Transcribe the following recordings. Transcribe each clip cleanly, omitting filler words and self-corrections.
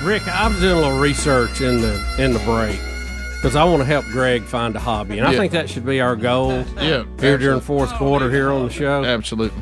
Rick, I was doing a little research in the break because I want to help Greg find a hobby, and I think that should be our goal. Here during fourth quarter here on the show. Absolutely.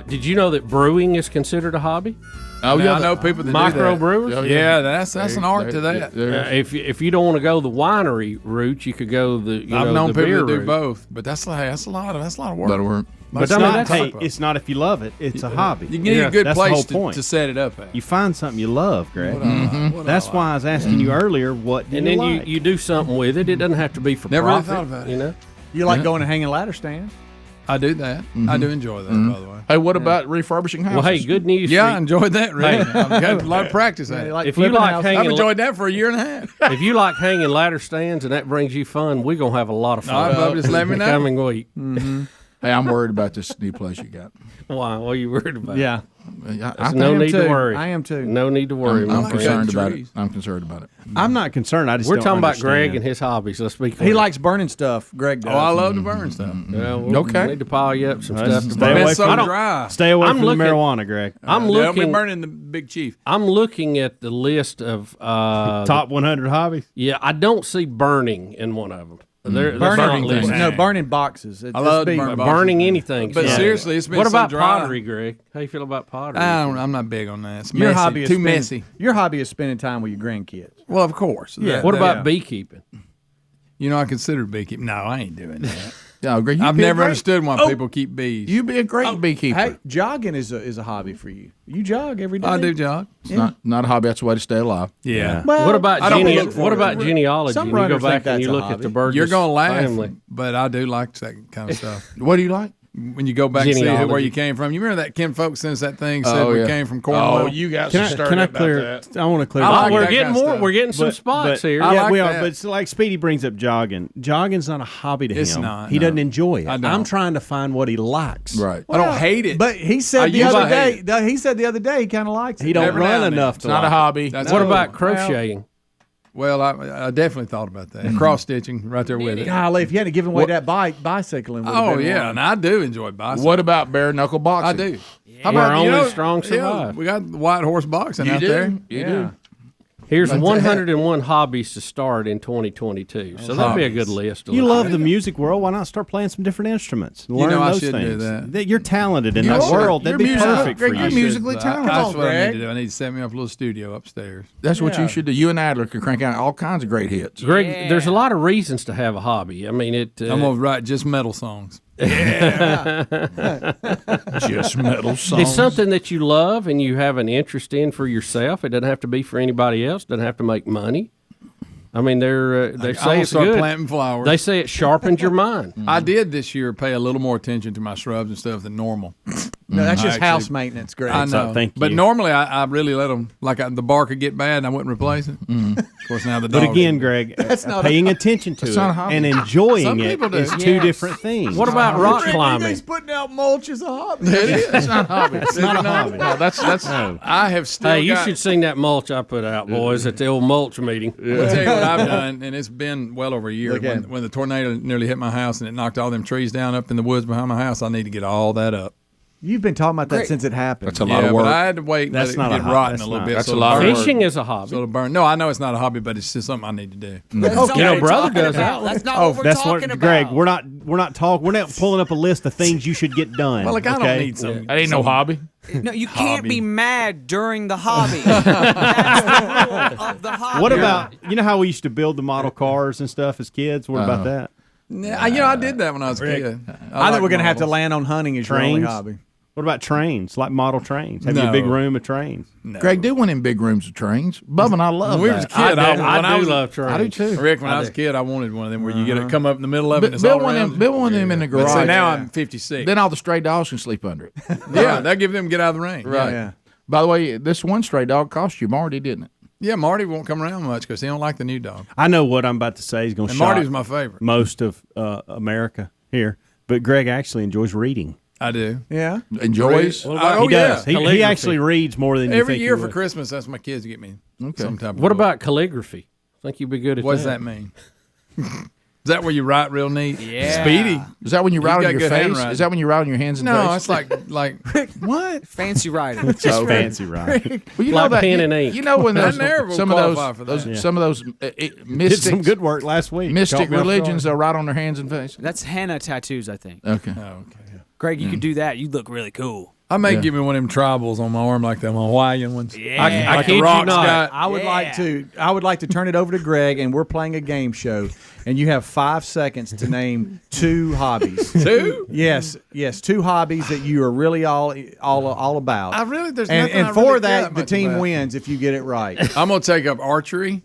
Did you know that brewing is considered a hobby? Oh yeah, I know people that micro do that. brewers. Oh, yeah, that's an art to that. If you don't want to go the winery route, you could go the I've known the people beer that do route. both, but that's a lot of work. A lot of work. But it's not if you love it; it's a hobby. You need a good that's place the whole point. to set it up at. You find something you love, Greg. That's why I was asking you earlier. What do and you then like? you do something with it. It doesn't have to be for Never really profit. thought about it. You know. You like going to hanging ladder stand? I do that. I do enjoy that, by the way. Hey, what about refurbishing houses? Well, hey, good news. Yeah, for I you. enjoyed that. Really, I've got a lot of practice at it. If you like I've hanging, enjoyed that for a year and a half. if you like hanging ladder stands and that brings you fun, we're gonna have a lot of fun. All right, Bubba, just let me know. Coming week. Hey, I'm worried about this new place you got. Why? What are you worried about? Yeah. I No think need to worry. I am too. No need to worry. I'm my friend. concerned about it. trees. I'm concerned about it. I'm not concerned. I just We're don't talking about understand. Greg and his hobbies. Let's be clear. He likes burning stuff. Greg does. Oh, I love to burn stuff. Yeah, we Okay. need to pile you up some stuff. To Stay burn. away It's so from dry. Stay away I'm from looking- the marijuana, Greg. I'm They'll be looking. burning the Big Chief. I'm looking at the list of Top 100 hobbies. Yeah, I don't see burning in one of them. There's burning not things. listed. No, burning boxes. I love be- burning Burning anything. But so- seriously, it's been What so about dry. pottery, Greg? How you feel about pottery? I'm not big on that. It's Your messy. hobby is Too spending- messy. Your hobby is spending time with your grandkids. Well, of course. Yeah. What about beekeeping? You know, I consider beekeeping. No, I ain't doing that. Yeah, Greg, I've never understood why people keep bees. You'd be a great beekeeper. Hey, jogging is a hobby for you. You jog every day. I do jog. It's not a hobby. That's a way to stay alive. Yeah. Well, What about I don't look for what it. about genealogy? Some And you go runners think back and that's you a look at hobby. the Burgess You're going to laugh, family. but I do like that kind of stuff. What do you like? When you go back and see Genealogy. where you came from. You remember that Ken Folk sends that thing said Oh, we yeah. came from Cornwall? you guys Can I clear? I want to clear. I like we're that getting kind of more. stuff. We're getting some But- spots but- here. I Yeah, like we are. that. But it's like Speedy brings up jogging. Jogging's not a hobby to It's him. not, He no. doesn't enjoy it. I don't. I'm trying to find what he likes. Right. I don't hate it. But he I said the used other to hate day. He said the other day he kind of likes it. He don't Every now run and then. enough It's to not a like hobby. That's What all. about crocheting? Well, I definitely thought about that. Cross stitching right there with it. Golly, if you hadn't given away that bicycling. would've Oh been yeah, one. and I do enjoy bicycling. What about bare knuckle boxing? I do. How Where about only strong yeah, survive. we got the white horse boxing You out do. there. You do. Here's 101 hobbies to start in 2022. So that'd be a good list. to You look love at. the music world. Why not start playing some different instruments? Learn know I those should do things. that. You're talented in You that are. world. That'd You're be musical. perfect for Greg, you. you're musically That's talented. what I need Greg. to do. I need to set me up a little studio upstairs. That's what you should do. You and Adler could crank out all kinds of great hits. Greg, there's a lot of reasons to have a hobby. I mean, it. I'm gonna write just metal songs. Just metal songs. It's something that you love and you have an interest in for yourself. It doesn't have to be for anybody else. Doesn't have to make money. I mean, they I'm say gonna it's start good. planting flowers. They say it sharpens your mind. I did this year pay a little more attention to my shrubs and stuff than normal. No, that's just Actually, house maintenance, Greg. I know, thank but you. normally I really let them the bark would get bad and I wouldn't replace it. Of course, now the But dog. again, Greg, paying attention to it not a hobby. and enjoying Some it people do. is two different things. What about rock He's climbing? putting out mulch as a hobby. It's not a hobby. It's not a hobby. No, that's I have still. Hey, you got, should seen that mulch I put out, boys, at the old mulch meeting. I'll tell you what I've done, and it's been well over a year. Look at When the tornado nearly hit my house and it knocked all them trees down up in the woods behind my house, I need to get all that up. You've been talking about that since it happened. That's a lot of work. But I had to wait and That's let it not a get hobby. rotten That's a little not. bit. That's so a lot of it'll work. Fishing is a burn. hobby. So it'll burn. No, I know it's not a hobby, but it's just something I need to do. You know, brother does that. That's not what we're That's talking what, about. Greg. We're not pulling up a list of things you should get done. Well, like I okay? don't need some. That ain't no hobby. No, you can't be mad during the hobby. That's the rule of the hobby. What about how we used to build the model cars and stuff as kids? What about that? Yeah, I did that when I was a kid. I think we're going to have to models. land on hunting as your only Trains? hobby. What about trains? Like model trains? Have you a No. big room of trains? Greg do one in big rooms of trains. Bubba and I love When we that. was a kid, I do love I do trains. too. Rick, when I was a kid, I wanted one of them where you get it come up in the middle of it and it's Build all one, around. build one of them in the But garage. see, now I'm 56. Then all the stray dogs can sleep under it. Yeah, they'll give them get out of the rain. Right. Yeah. By the way, this one stray dog cost you Marty, didn't it? Yeah, Marty won't come around much because he don't like the new dog. I know what I'm about to say is going to And shock Marty's my favorite. most of America here, but Greg actually enjoys reading. I do. Yeah. Enjoys. Oh, He does. yeah. He Calligraphy. actually reads more than you Every think year he for would. Christmas, that's my kids get me some type of What book. about calligraphy? I think you'd be good at What does that. that mean? Is that where you write real neat? Yeah. Speedy. Is that when you write got on your good face? handwriting. Is that when you write on your hands and face? No, it's like What? Fancy writing. Just fancy, right? Well, you Like know that pen and ink. You know when those never will some of qualify for those that. some of those Did mystics, some good work last week. mystic Caught me off religions, guard. they'll write on their hands and face. That's henna tattoos, I think. Okay. Greg, you could do that. You'd look really cool. I may give me one of them tribals on my arm like them Hawaiian ones. Yeah. I Like kid the you Rock's not. got. I would like to turn it over to Greg, and we're playing a game show, and you have 5 seconds to name 2 hobbies. 2? Yes, 2 hobbies that you are really all about. I really there's and nothing I for really that, got the much team about. wins if you get it right. I'm gonna take up archery.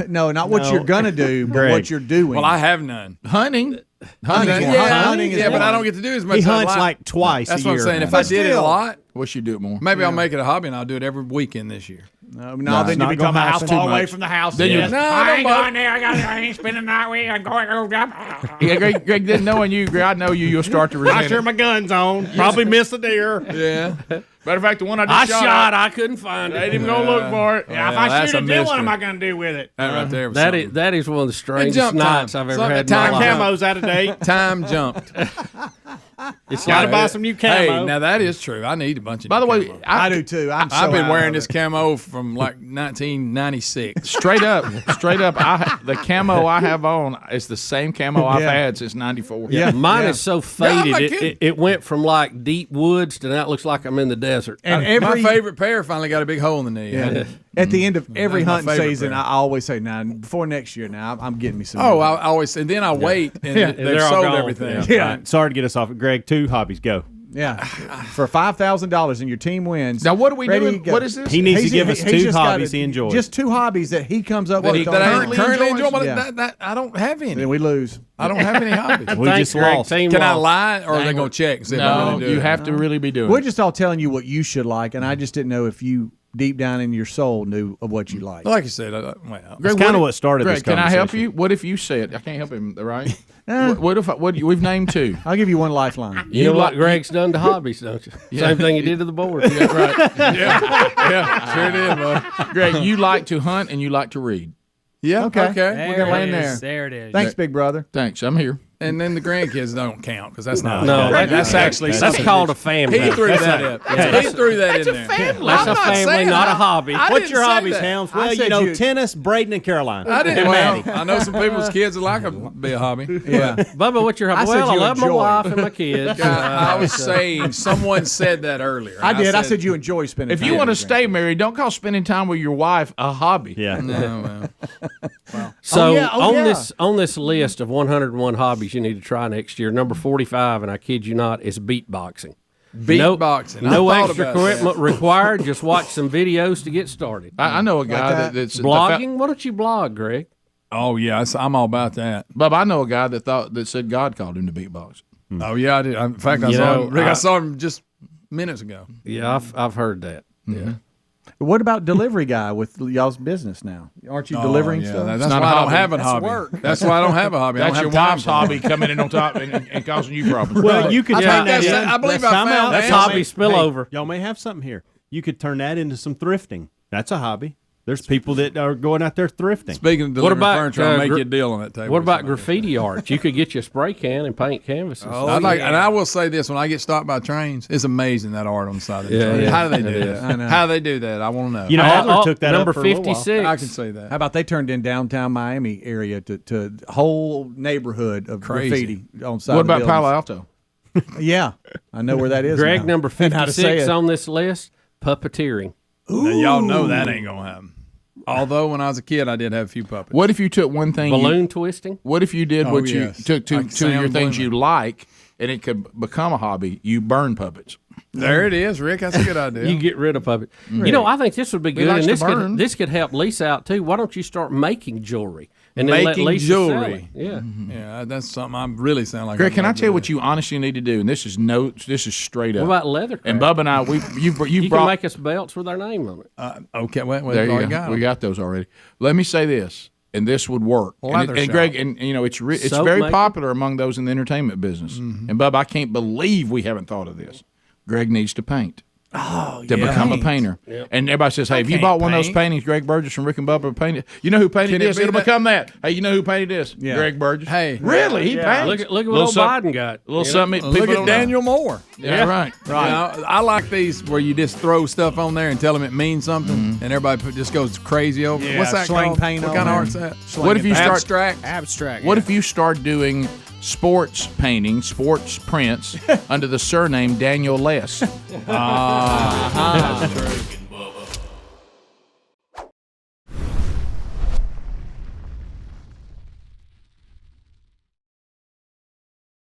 No, not what you're gonna do, but Greg. what you're doing. Well, I have none. Hunting. Hunting, hunting is yeah, but one. I don't get to do as much. He as I hunts like. like twice That's a what year. I'm saying. If But I did it a still. lot, Wish you do it more. maybe I'll make it a hobby and I'll do it every weekend this year. No, No, then it's you not become gonna a house happen far too away much. from the house. Then you- Yes. No, I ain't don't going there. I ain't spending the night with you. I'm going up. Yeah, Greg didn't knowing you. Greg, I know you. You'll start to resent it. my gun's on. Probably missed a deer. Yeah. Matter of fact, the one I I just shot. I couldn't find it. even gonna look for it. Yeah, if I shoot it, then what am I going to do with it? That right there. Was That something. is that is one of the strangest jump time. nights I've It's ever like had a in my time life. camo. Camo's out of date. Time jumped. It's Gotta like, buy some new camo. Hey, now that is true. I need a bunch of. By the new way, camo. I do too. I've been wearing this camo from like 1996. straight up. The camo I have on is the same camo I've Yeah. had since '94. Yeah. Mine is so I'm faded. not It, kidding. it went from like deep woods to now it looks like I'm in the desert. And My every favorite pair finally got a big hole in the knee. Yeah. At the end of every That's my hunting favorite season, pair. I always say, "Now, before next year, now I'm getting me some." Oh, I always and then I wait and they've they're all sold gone. everything. Yeah. All right, sorry to get us off. Greg, 2 hobbies. Go. yeah, for $5,000 and your team wins. Now, what are we Ready, doing? go. What is this? He needs to He's- give us he's 2 just hobbies gotta- he enjoys. Just 2 hobbies that he comes up That with. I currently currently enjoys? enjoy, but Yeah. that I don't have any. Then we lose. I don't have any hobbies. we Thanks, just Greg. lost. Team Can I lost. lie, or are they going to check? And see if I No, really do you it? have to really be doing We're it. just all telling you what you should like, and I just didn't know if you deep down in your soul knew of what you like. Like you said, well, Greg, kinda if- what started Greg, this can I help conversation. you? What if you said I can't help him? Right? What if we've named 2? I'll give you one lifeline. You know what like- Greg's done to hobbies, don't you? Same thing he did to the board. yeah, sure did, bud. Greg, you like to hunt and you like to read. Yeah, Okay. okay. We're gonna land it there. is. There it is. Thanks, big brother. Thanks, I'm here. And then the grandkids don't count because that's not. No, that's actually that's something. called a family. He threw that up. He threw that in there. That's a family, not a hobby. I What's didn't your say hobbies, that. Helms? I Well, said you know, you- tennis, Braden, and Caroline. I didn't. And Well, Maddie. I know some people's kids would like to be a hobby. Yeah. Bubba, what's your hobby? I said Well, I you love my enjoy. wife and my kids. I was saying someone said that earlier. I did. I said you enjoy spending. If you time want to with stay married, don't call spending time with your wife a hobby. Yeah. No, well. So Oh, yeah. on this list of 101 hobbies you need to try next year, number 45, and I kid you not, is beatboxing. Beatboxing. No I thought extra about that. equipment required. Just watch some videos to get started. I know a guy that? that's Blogging? Why don't you blog, Greg? Oh yeah, I'm all about that. Bub, I know a guy that said God called him to beatbox. Oh yeah, I did. In fact, I You saw know, him. Rick, I saw him just minutes ago. Yeah, I've heard that. Yeah. What about delivery guy with y'all's business now? Aren't you delivering Oh, yeah, stuff? That's not why a I don't hobby. have a That's hobby. work. That's why I don't have a hobby. I That's don't your have time wife's for it. hobby coming in on top and causing you problems. Well, you could I turn think that that's- in. I believe Let's I time found out. that. That's hobby spillover. Y'all may have something here. You could turn that into some thrifting. That's a hobby. There's people that are going out there thrifting. Speaking of delivering about, furniture, I'll make gr- you a deal on that table. What or about something. graffiti art? You could get you a spray can and paint canvases. I'd like, and I will say this: when I get stopped by trains, it's amazing that art on the side of the Yeah, train. yeah. How do they do It that? is. I know. How do they do that? I want to know. You know, Adler took that number up for a little while. 56. I can say that. How about they turned in downtown Miami area to whole neighborhood of Crazy. graffiti on side What of about buildings. Palo Alto? Yeah, I know where that is. Greg, now. number And how to say 56 it. on this list, puppeteering. Now, y'all know that ain't gonna happen. Although when I was a kid, I did have a few puppets. What if you took one thing? Balloon twisting. What if you did Oh, what yes. you took I two can say of your I'm things blooming. you like, and it could become a hobby? You burn puppets. There it is, Rick. That's a good idea. You get rid of puppets. You know, I think this would be good, likes and to burn. this could help Lisa out too. Why don't you start making jewelry and then let Making Lisa sell jewelry. it? Yeah. Yeah, that's something I really sound like. Greg, I'm can I about to tell you do what you honestly need to do? And this is straight up. What about leather? and craft? Bubba and I, you've you can brought. make us belts with our name on it. that. Okay, wait, There you already go. got We them. got those already. Let me say this, and this would work. Leather And shop. Greg, and you know, it's Soap very making? popular among those in the entertainment business. And Bubba, I can't believe we haven't thought of this. Greg needs to paint. to become a painter. Yep. And everybody says, hey, if you bought one of those paintings, Greg Burgess from Rick and Bubba painted, you know who painted this? It'll become that. Hey, you know who painted this? Yeah. Greg Burgess. Hey. Really? He painted. Look at what old Biden got. A little something. Look at Daniel Moore. Yeah, right. Right. You know, I like these where you just throw stuff on there and tell them it means something, and everybody just goes crazy over it. What's that called? Paint what kind of art's that? What if you start Abstract. What if you start doing sports painting, sports prints under the surname Daniel Less? That's true.